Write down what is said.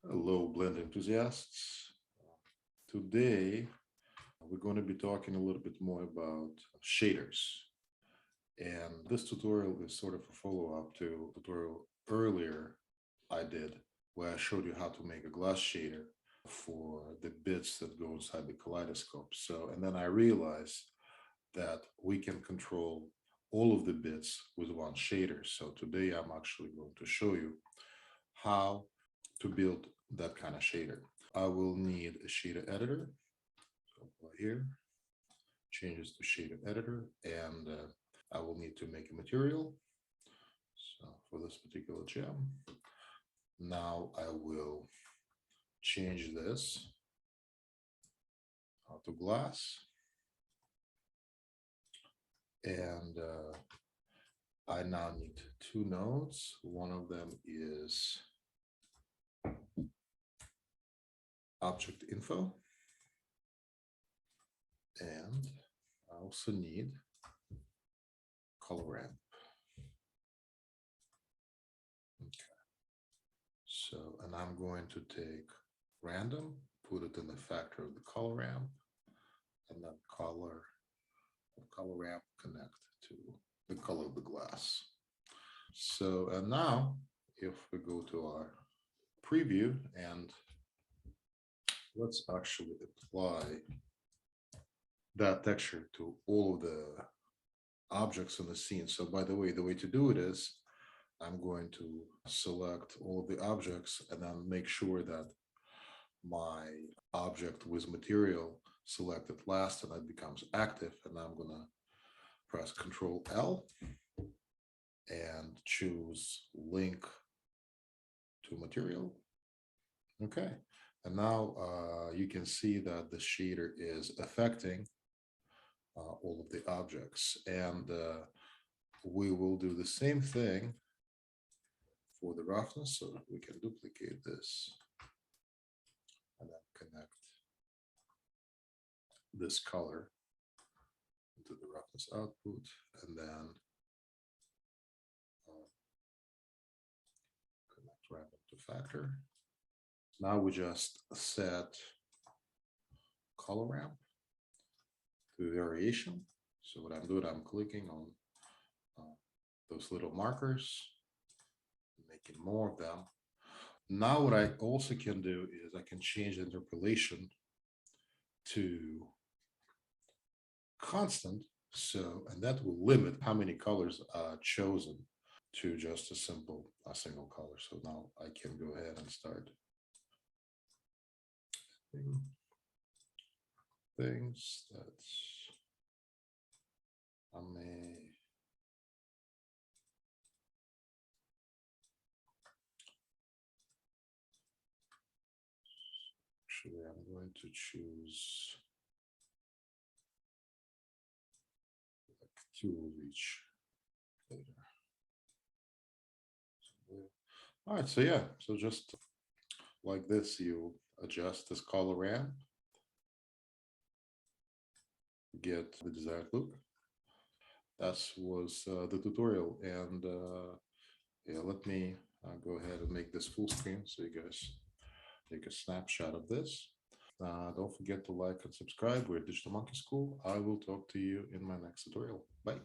Hello, blend enthusiasts. Today, we're going to be talking a little bit more about shaders. And this tutorial is sort of a follow-up to a tutorial earlier I did, where I showed you how to make a glass shader for the bits that go inside the kaleidoscope. And then I realized that we can control all of the bits with one shader. So today I'm actually going to show you how to build that kind of shader. I will need a shader editor. So here, changes to shader editor, and I will need to make a material. So for this particular gem, now I will change this to glass, and I now need two nodes. One of them is object info, and I also need color ramp. Okay. So, and I'm going to take random, put it in the factor of the color ramp, and then color ramp connect to the color of the glass. So, and now if we go to our preview and let's actually apply that texture to all of the objects in the scene. So by the way to do it is I'm going to select all of the objects and then make sure that my object with material selected last and that becomes active. And I'm going to press Control L and choose link to material. Okay. And now you can see that the shader is affecting all of the objects. And we will do the same thing for the roughness. So we can duplicate this and then connect this color into the roughness output, and then connect random to factor. Now we just set color ramp to variation. So what I'm doing, I'm clicking on those little markers, making more of them. Now what I also can do is I can change the interpolation to constant. So, and that will limit how many colors are chosen to just a single color. So now I can go ahead and start things that I may actually, I'm going to choose like 2 of each later. All right, so yeah, so just like this, you adjust this color ramp, get the desired look. That was the tutorial, and yeah, let me go ahead and make this full screen so you guys take a snapshot of this. Don't forget to like and subscribe. We're Digital Monkey School. I will talk to you in my next tutorial. Bye.